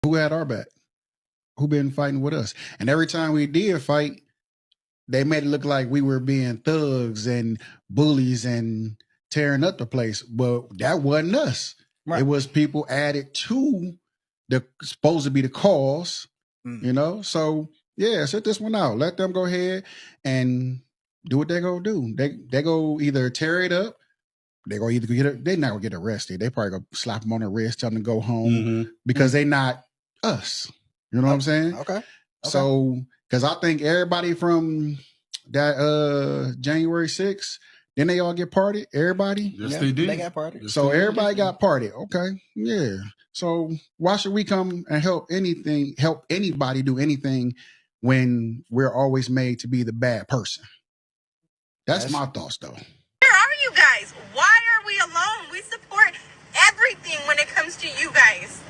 Who had our back? Who been fighting with us? And every time we did fight, they made it look like we were being thugs and bullies and tearing up the place. But that wasn't us. Right. It was people added to the supposed to be the cause, you know? So yeah, sit this one out. Let them go ahead and do what they gonna do. They go either tear it up. They go either they're not gonna get arrested. They probably go slap them on the wrist, tell them to go home because they not us. You know what I'm saying? Okay. So, because I think everybody from that January 6th, then they all get party. Everybody? Yes, they did. They got party. So everybody got party. Okay. Yeah. So why should we come and help anybody do anything when we're always made to be the bad person? That's my thoughts though. Where are you guys? Why are we alone? We support everything when it comes to you guys.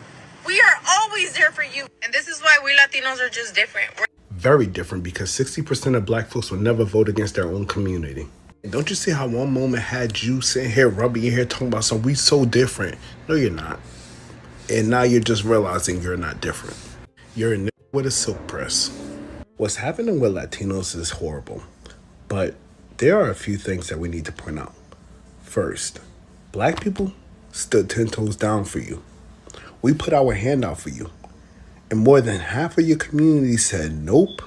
We are always there for you. And this is why we Latinos are just different. Very different, because 60% of black folks will never vote against their own community. And don't you see how one moment had you sitting here rubbing your hair talking about something, we so different? No, you're not. And now you're just realizing you're not different. You're in with a silk press. What's happening with Latinos is horrible. But there are a few things that we need to point out. First, black people stood 10 toes down for you. We put our hand out for you. And more than half of your community said nope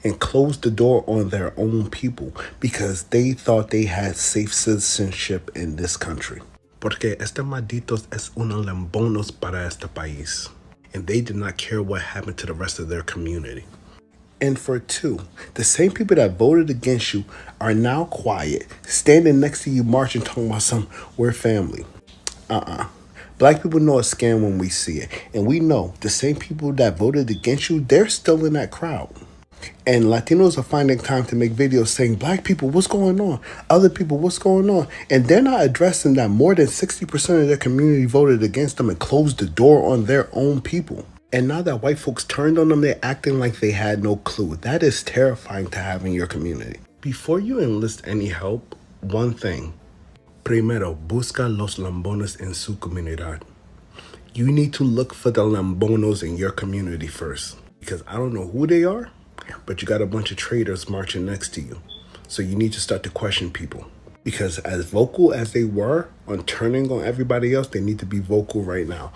and closed the door on their own people because they thought they had safe citizenship in this country. Porque este malditos es unos lambonos para este país. And they did not care what happened to the rest of their community. And for two, the same people that voted against you are now quiet, standing next to you marching, talking about we're family. Black people know a scam when we see it. And we know the same people that voted against you, they're still in that crowd. And Latinos are finding time to make videos saying, black people, what's going on? Other people, what's going on? And they're not addressing that more than 60% of their community voted against them and closed the door on their own people. And now that white folks turned on them, they're acting like they had no clue. That is terrifying to have in your community. Before you enlist any help, one thing. Primero, busca los lambones en su comunidad. You need to look for the lambonos in your community first. Because I don't know who they are, but you got a bunch of traitors marching next to you. So you need to start to question people. Because as vocal as they were on turning on everybody else, they need to be vocal right now.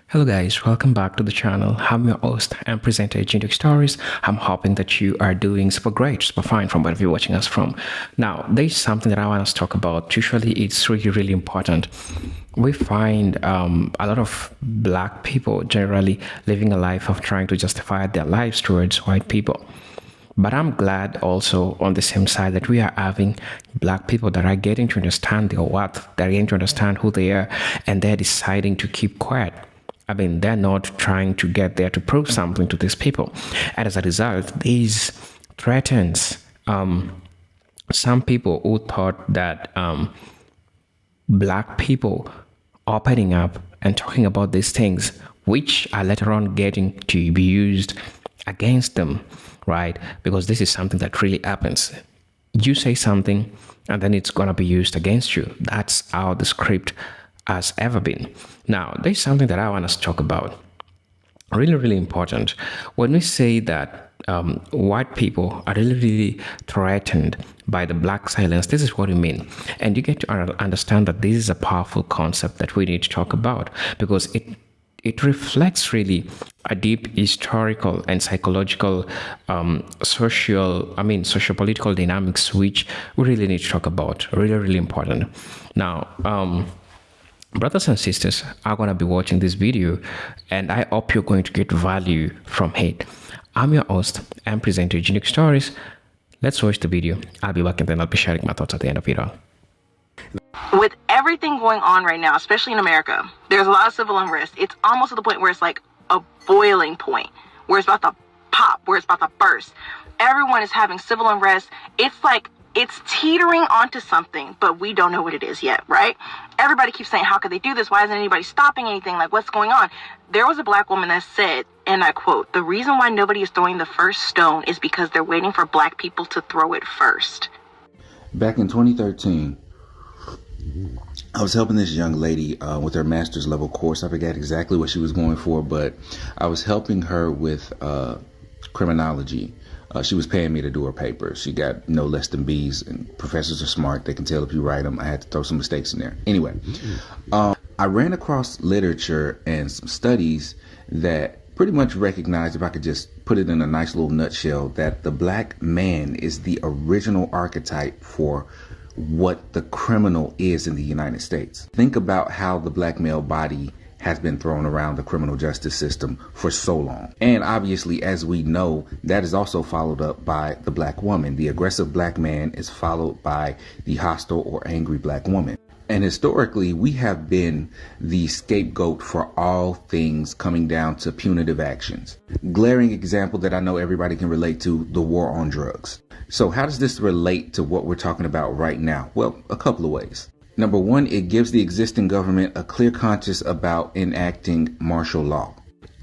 Hello guys, welcome back to the channel. I'm your host and presenter, Civic Stories. I'm hoping that you are doing super great, super fine from wherever you're watching us from. Now, there's something that I want us to talk about. Usually it's really important. We find a lot of black people generally living a life of trying to justify their lives towards white people. But I'm glad also on the same side that we are having black people that are getting to understand their worth, they're getting to understand who they are, and they're deciding to keep quiet. I mean, they're not trying to get there to prove something to these people. And as a result, this threatens some people who thought that black people opening up and talking about these things, which are later on getting to be used against them, right? Because this is something that really happens. You say something, and then it's going to be used against you. That's how the script has ever been. Now, there's something that I want us to talk about. Really important. When we say that white people are really threatened by the black silence, this is what we mean. And you get to understand that this is a powerful concept that we need to talk about, because it reflects really a deep historical and psychological, socio-political dynamics, which we really need to talk about. Really important. Now, brothers and sisters are going to be watching this video, and I hope you're going to get value from it. I'm your host and presenter, Civic Stories. Let's watch the video. I'll be back and then I'll be sharing my thoughts at the end of it all. With everything going on right now, especially in America, there's a lot of civil unrest. It's almost to the point where it's like a boiling point, where it's about to pop, where it's about to burst. Everyone is having civil unrest. It's like it's teetering onto something, but we don't know what it is yet, right? Everybody keeps saying, how could they do this? Why isn't anybody stopping anything? Like, what's going on? There was a black woman that said, and I quote, "The reason why nobody is throwing the first stone is because they're waiting for black people to throw it first." Back in 2013, I was helping this young lady with her master's level course. I forget exactly what she was going for, but I was helping her with criminology. She was paying me to do her paper. She got no less than B's, and professors are smart. They can tell if you write them. I had to throw some mistakes in there. Anyway, I ran across literature and some studies that pretty much recognized, if I could just put it in a nice little nutshell, that the black man is the original archetype for what the criminal is in the United States. Think about how the black male body has been thrown around the criminal justice system for so long. And obviously, as we know, that is also followed up by the black woman. The aggressive black man is followed by the hostile or angry black woman. And historically, we have been the scapegoat for all things coming down to punitive actions. Glaring example that I know everybody can relate to, the war on drugs. So how does this relate to what we're talking about right now? Well, a couple of ways. Number one, it gives the existing government a clear conscience about enacting martial law.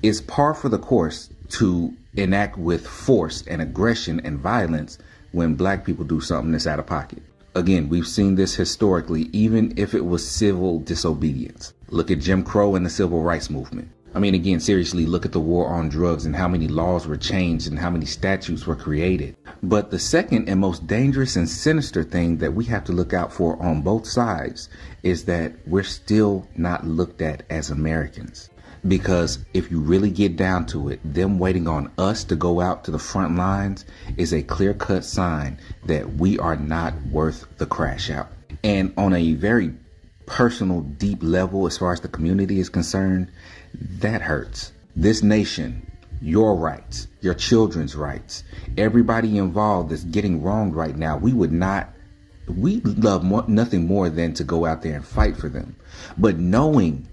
It's par for the course to enact with force and aggression and violence when black people do something that's out of pocket. Again, we've seen this historically, even if it was civil disobedience. Look at Jim Crow and the civil rights movement. I mean, again, seriously, look at the war on drugs and how many laws were changed and how many statutes were created. But the second and most dangerous and sinister thing that we have to look out for on both sides is that we're still not looked at as Americans. Because if you really get down to it, them waiting on us to go out to the front lines is a clear-cut sign that we are not worth the crash out. And on a very personal, deep level, as far as the community is concerned, that hurts. This nation, your rights, your children's rights, everybody involved that's getting wronged right now, we love nothing more than to go out there and fight for them. But knowing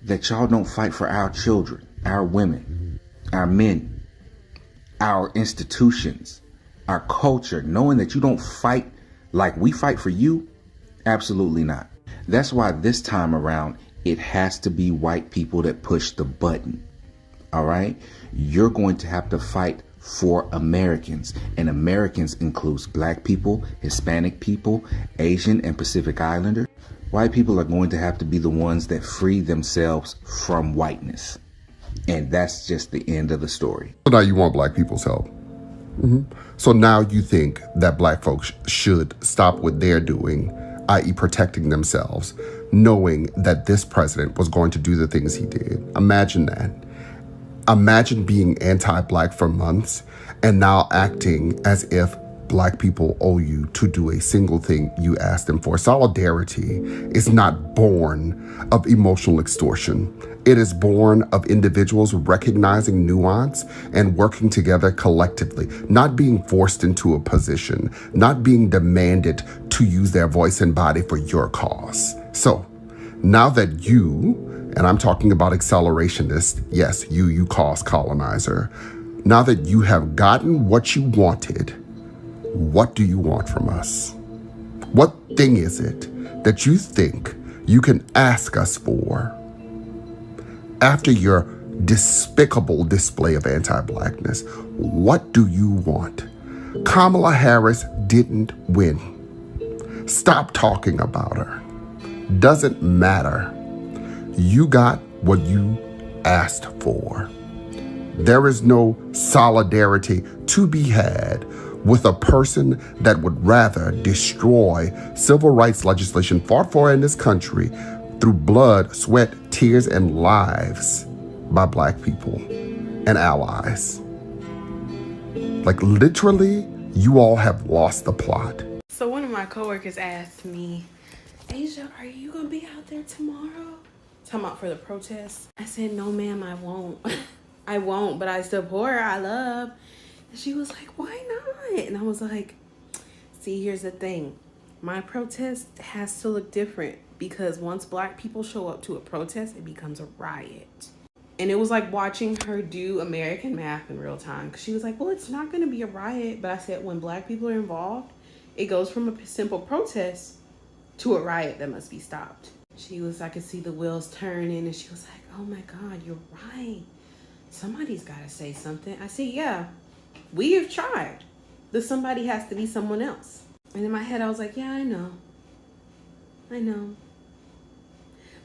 that y'all don't fight for our children, our women, our men, our institutions, our culture, knowing that you don't fight like we fight for you, absolutely not. That's why this time around, it has to be white people that push the button. All right? You're going to have to fight for Americans, and Americans includes black people, Hispanic people, Asian and Pacific Islander. White people are going to have to be the ones that free themselves from whiteness. And that's just the end of the story. So now you want black people's help. So now you think that black folks should stop what they're doing, i.e. protecting themselves, knowing that this president was going to do the things he did. Imagine that. Imagine being anti-black for months and now acting as if black people owe you to do a single thing you asked them for. Solidarity is not born of emotional extortion. It is born of individuals recognizing nuance and working together collectively, not being forced into a position, not being demanded to use their voice and body for your cause. So now that you, and I'm talking about accelerationist, yes, you cause colonizer, now that you have gotten what you wanted, what do you want from us? What thing is it that you think you can ask us for after your despicable display of anti-blackness? What do you want? Kamala Harris didn't win. Stop talking about her. Doesn't matter. You got what you asked for. There is no solidarity to be had with a person that would rather destroy civil rights legislation fought for in this country through blood, sweat, tears, and lives by black people and allies. Like literally, you all have lost the plot. So one of my coworkers asked me, Asia, are you gonna be out there tomorrow? Talking about for the protest. I said, no ma'am, I won't. I won't, but I support, I love. And she was like, why not? And I was like, see, here's the thing. My protest has to look different because once black people show up to a protest, it becomes a riot. And it was like watching her do American math in real time. Because she was like, well, it's not going to be a riot. But I said, when black people are involved, it goes from a simple protest to a riot that must be stopped. She was, I could see the wheels turning. And she was like, oh my God, you're right. Somebody's got to say something. I said, yeah, we have tried. The somebody has to be someone else. And in my head, I was like, yeah, I know.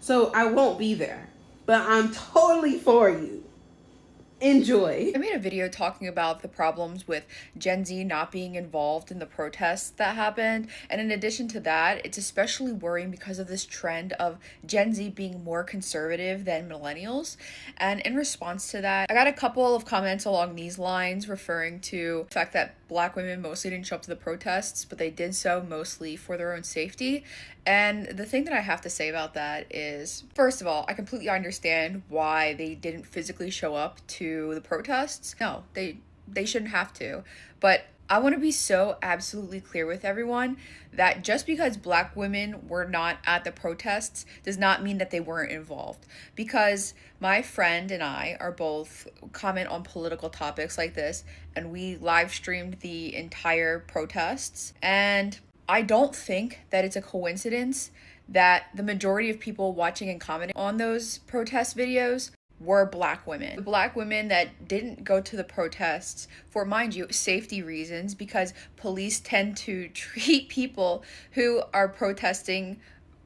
So I won't be there. But I'm totally for you. Enjoy. I made a video talking about the problems with Gen Z not being involved in the protests that happened. And in addition to that, it's especially worrying because of this trend of Gen Z being more conservative than millennials. And in response to that, I got a couple of comments along these lines referring to the fact that Black women mostly didn't show up to the protests, but they did so mostly for their own safety. And the thing that I have to say about that is, first of all, I completely understand why they didn't physically show up to the protests. No, they shouldn't have to. But I want to be so absolutely clear with everyone that just because Black women were not at the protests does not mean that they weren't involved. Because my friend and I are both comment on political topics like this, and we live streamed the entire protests. And I don't think that it's a coincidence that the majority of people watching and commenting on those protest videos were Black women. The Black women that didn't go to the protests for, mind you, safety reasons, because police tend to treat people who are protesting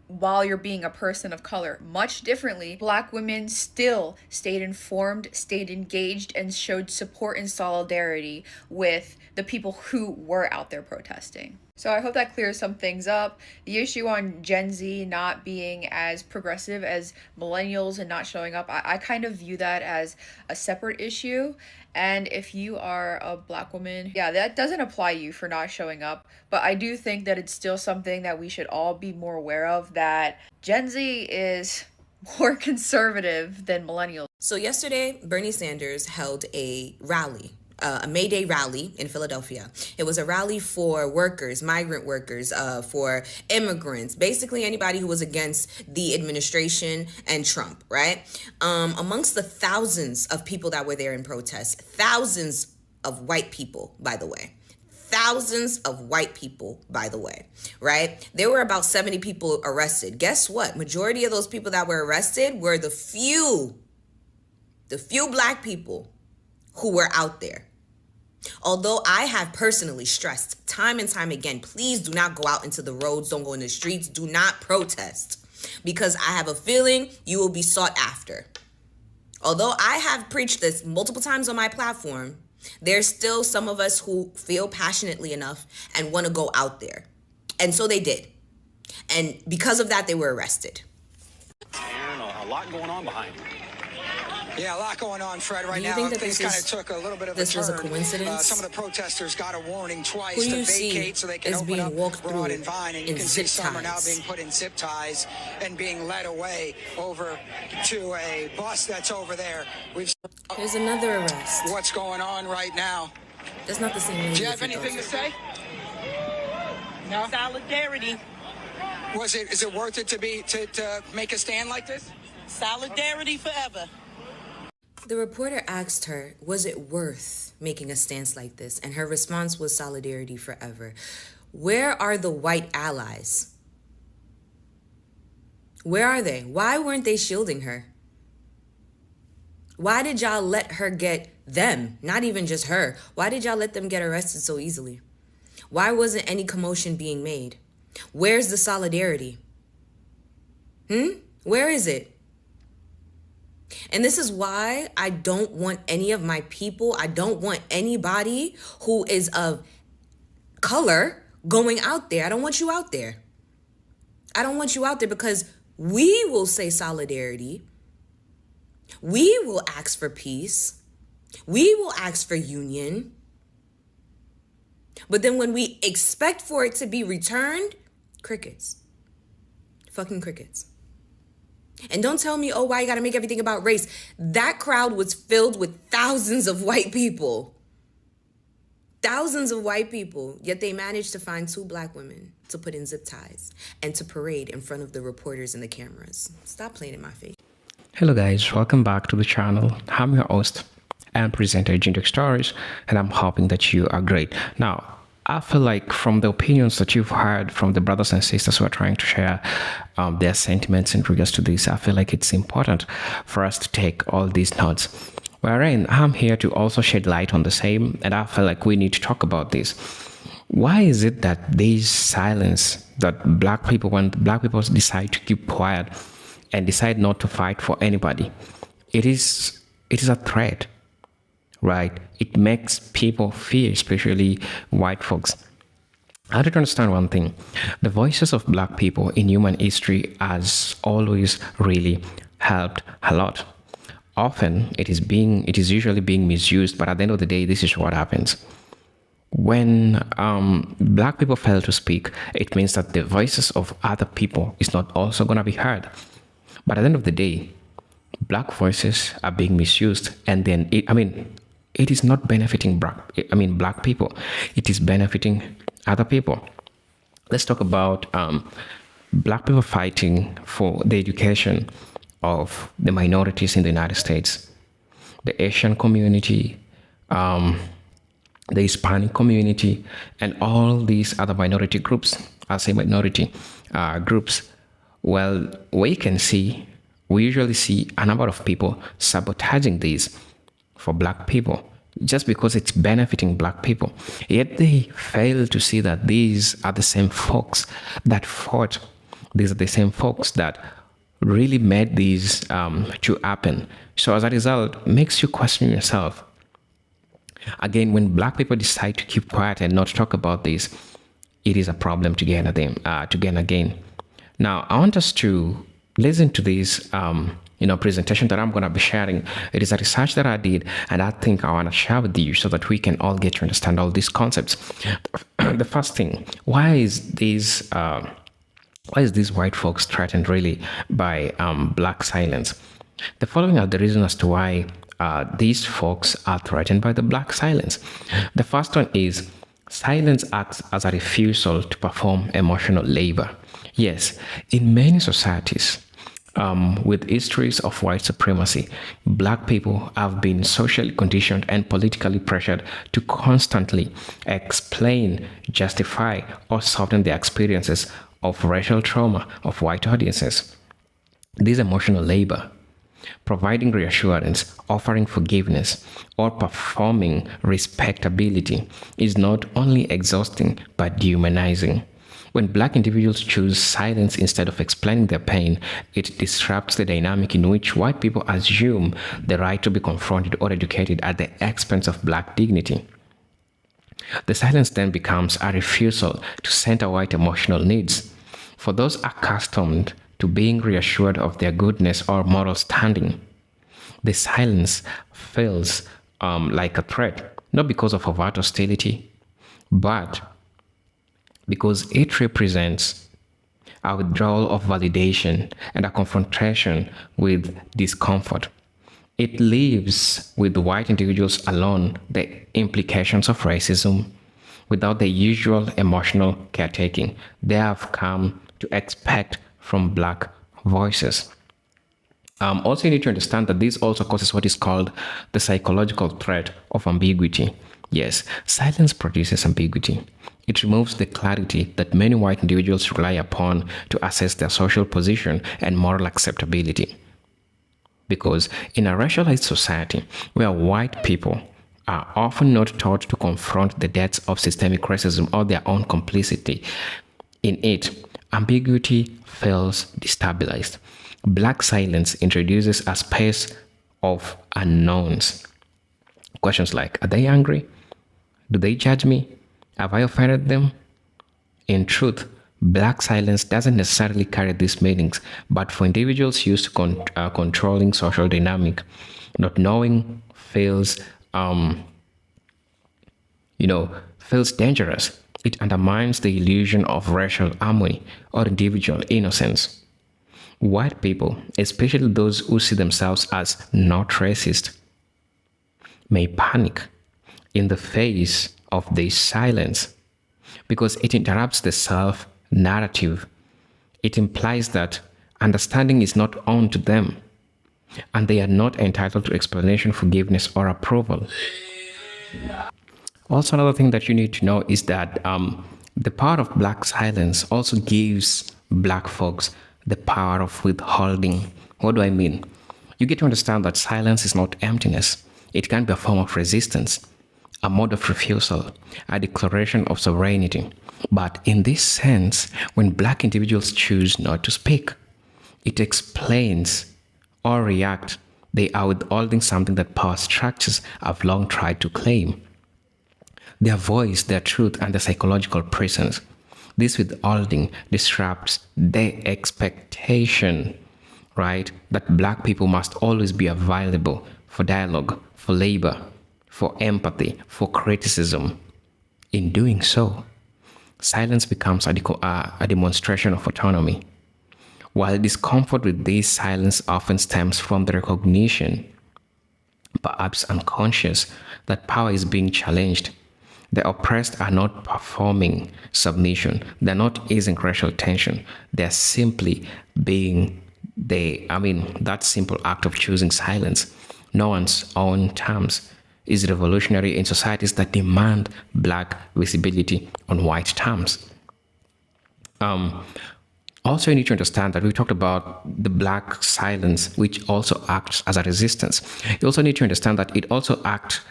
while you're being a person of color much differently. Black women still stayed informed, stayed engaged, and showed support and solidarity with the people who were out there protesting. So I hope that clears some things up. The issue on Gen Z not being as progressive as millennials and not showing up, I kind of view that as a separate issue. And if you are a Black woman, yeah, that doesn't apply to you for not showing up. But I do think that it's still something that we should all be more aware of, that Gen Z is more conservative than millennials. So yesterday, Bernie Sanders held a rally. A May Day rally in Philadelphia. It was a rally for workers, migrant workers, for immigrants, basically anybody who was against the administration and Trump, right? Amongst the thousands of people that were there in protest, thousands of white people, by the way. Thousands of white people, by the way, right? There were about 70 people arrested. Guess what? Majority of those people that were arrested were the few Black people who were out there. Although I have personally stressed time and time again, please do not go out into the roads, don't go in the streets, do not protest, because I have a feeling you will be sought after. Although I have preached this multiple times on my platform, there's still some of us who feel passionately enough and want to go out there. And so they did. And because of that, they were arrested. And a lot going on behind you. Yeah, a lot going on, Fred, right now. Do you think that things kind of took a little bit of a turn. this was a coincidence? Some of the protesters got a warning twice Who to you see vacate so they can is open being up walked Broad through and Vine. And you in can see zip some are now ties. being put in zip ties and being led away over to a bus that's over there. There's another arrest. What's going on right now? That's not the same lady. Do you have anything to say? No? Solidarity. Is it worth it to make a stand like this? Solidarity forever. The reporter asked her, was it worth making a stance like this? And her response was solidarity forever. Where are the white allies? Where are they? Why weren't they shielding her? Why did y'all let her get them? Not even just her. Why did y'all let them get arrested so easily? Why wasn't any commotion being made? Where's the solidarity? Where is it? And this is why I don't want any of my people, I don't want anybody who is of color going out there. I don't want you out there. I don't want you out there because we will say solidarity. We will ask for peace. We will ask for union. But then when we expect for it to be returned, crickets. Fucking crickets. And don't tell me, oh, why you gotta make everything about race. That crowd was filled with thousands of white people. Thousands of white people. Yet they managed to find 2 Black women to put in zip ties and to parade in front of the reporters and the cameras. Stop playing in my face. Hello guys, welcome back to the channel. I'm your host and presenter Jinduk Stories, and I'm hoping that you are great. Now, I feel like from the opinions that you've heard from the brothers and sisters who are trying to share their sentiments in regards to this, I feel like it's important for us to take all these notes. Wherein I'm here to also shed light on the same, and I feel like we need to talk about this. Why is it that there's silence that Black people, when Black people decide to keep quiet and decide not to fight for anybody, it is a threat, right? It makes people fear, especially white folks. I have to understand one thing. The voices of black people in human history has always really helped a lot. Often it is usually being misused, but at the end of the day, this is what happens. When black people fail to speak, it means that the voices of other people is not also going to be heard. But at the end of the day, black voices are being misused, and then it is not benefiting black people. It is benefiting other people. Let's talk about black people fighting for the education of the minorities in the United States, the Asian community, the Hispanic community, and all these other minority groups. I say minority groups. Well, we usually see a number of people sabotaging these for black people just because it's benefiting black people. Yet they fail to see that these are the same folks that fought. These are the same folks that really made these to happen. So as a result, makes you question yourself. Again, when black people decide to keep quiet and not talk about this, it is a problem to gain again. Now, I want us to listen to this presentation that I'm going to be sharing. It is a research that I did, and I think I want to share with you so that we can all get to understand all these concepts. The first thing, why is these white folks threatened really by black silence? The following are the reasons as to why these folks are threatened by the black silence. The first one is silence acts as a refusal to perform emotional labor. Yes, in many societies, with histories of white supremacy, black people have been socially conditioned and politically pressured to constantly explain, justify, or soften their experiences of racial trauma of white audiences. This emotional labor, providing reassurance, offering forgiveness, or performing respectability, is not only exhausting but dehumanizing. When black individuals choose silence instead of explaining their pain, it disrupts the dynamic in which white people assume the right to be confronted or educated at the expense of black dignity. The silence then becomes a refusal to center white emotional needs. For those accustomed to being reassured of their goodness or moral standing, the silence feels like a threat, not because of overt hostility, but because it represents a withdrawal of validation and a confrontation with discomfort. It leaves with white individuals alone the implications of racism without the usual emotional caretaking they have come to expect from black voices. Also, you need to understand that this also causes what is called the psychological threat of ambiguity. Yes, silence produces ambiguity. It removes the clarity that many white individuals rely upon to assess their social position and moral acceptability. Because in a racialized society where white people are often not taught to confront the depths of systemic racism or their own complicity in it, ambiguity feels destabilized. Black silence introduces a space of unknowns. Questions like, are they angry? Do they judge me? Have I offended them? In truth, black silence doesn't necessarily carry these meanings, but for individuals used to controlling social dynamic, not knowing feels dangerous. It undermines the illusion of racial harmony or individual innocence. White people, especially those who see themselves as not racist, may panic in the face of this silence because it interrupts the self-narrative. It implies that understanding is not owned to them and they are not entitled to explanation, forgiveness, or approval. Also, another thing that you need to know is that the power of black silence also gives black folks the power of withholding. What do I mean? You get to understand that silence is not emptiness. It can be a form of resistance, a mode of refusal, a declaration of sovereignty. But in this sense, when black individuals choose not to speak, it explains or react, they are withholding something that power structures have long tried to claim: their voice, their truth, and their psychological presence. This withholding disrupts their expectation, right, that black people must always be available for dialogue, for labor, for empathy, for criticism. In doing so, silence becomes a demonstration of autonomy. While discomfort with this silence often stems from the recognition, perhaps unconscious, that power is being challenged, the oppressed are not performing submission. They're not easing racial tension. They're simply being that simple act of choosing silence, no one's own terms, is revolutionary in societies that demand black visibility on white terms. Also, you need to understand that we talked about the black silence, which also acts as a resistance. You also need to understand that it also acts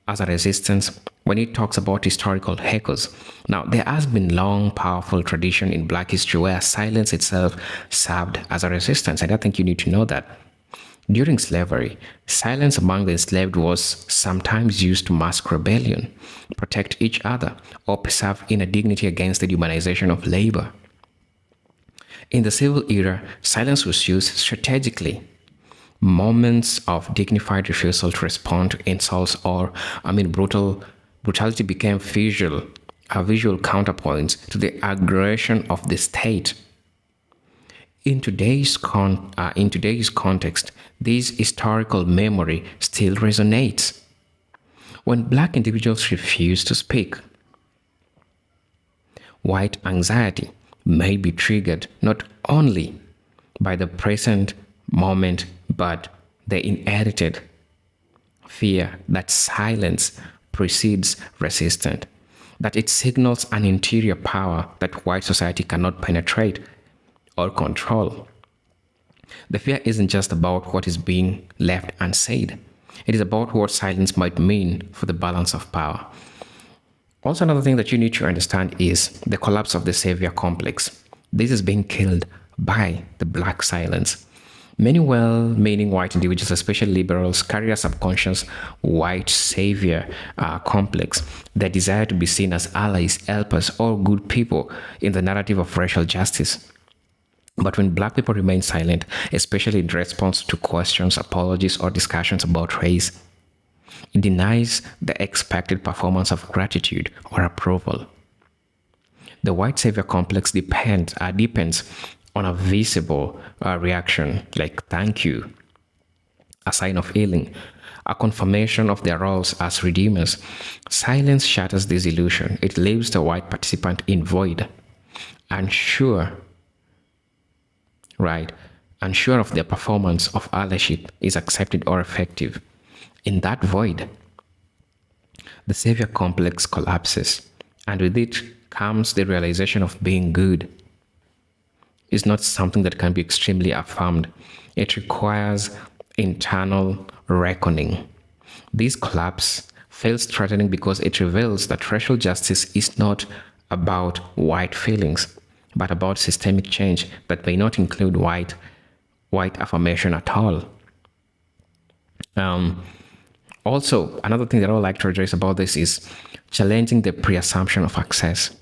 as a resistance when it talks about historical echoes. Now, there has been long, powerful tradition in black history where silence itself served as a resistance, and I think you need to know that. During slavery, silence among the enslaved was sometimes used to mask rebellion, protect each other, or preserve inner dignity against the dehumanization of labor. In the civil era, silence was used strategically. Moments of dignified refusal to respond to insults or, brutality became visual counterpoints to the aggression of the state. In today's context, this historical memory still resonates. When black individuals refuse to speak, white anxiety may be triggered not only by the present moment, but the inherited fear that silence precedes resistance, that it signals an interior power that white society cannot penetrate or control. The fear isn't just about what is being left unsaid. It is about what silence might mean for the balance of power. Also, another thing that you need to understand is the collapse of the savior complex. This is being killed by the black silence. Many well-meaning white individuals, especially liberals, carry a subconscious white savior complex. Their desire to be seen as allies, helpers, or good people in the narrative of racial justice. But when black people remain silent, especially in response to questions, apologies, or discussions about race, it denies the expected performance of gratitude or approval. The white savior complex deepens on a visible reaction like thank you, a sign of healing, a confirmation of their roles as redeemers. Silence shatters this illusion. It leaves the white participant in void, unsure of their performance of allyship is accepted or effective. In that void, the savior complex collapses, and with it comes the realization of being good is not something that can be extremely affirmed. It requires internal reckoning. This collapse feels threatening because it reveals that racial justice is not about white feelings, but about systemic change that may not include white affirmation at all. Also, another thing that I would like to address about this is challenging the pre-assumption of access.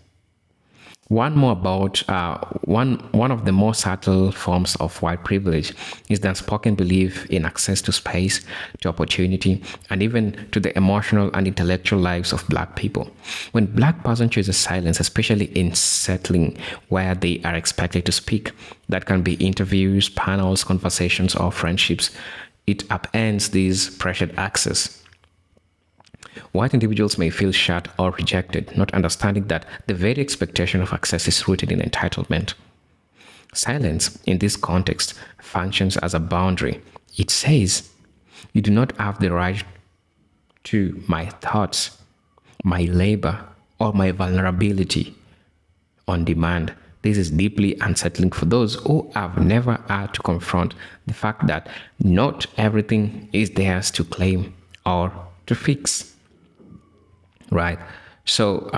One of the more subtle forms of white privilege is the unspoken belief in access to space, to opportunity, and even to the emotional and intellectual lives of black people. When black person chooses silence, especially in settling where they are expected to speak, that can be interviews, panels, conversations, or friendships, it upends this pressured access. White individuals may feel shut or rejected, not understanding that the very expectation of access is rooted in entitlement. Silence, in this context, functions as a boundary. It says, you do not have the right to my thoughts, my labor, or my vulnerability on demand. This is deeply unsettling for those who have never had to confront the fact that not everything is theirs to claim or to fix. Right. So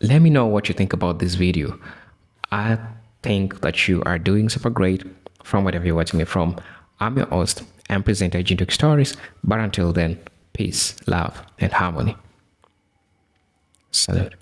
let me know what you think about this video. I think that you are doing super great. from wherever you're watching me from. I'm your host and presenter, Jintuk Stories. But until then, peace, love, and harmony. Salute.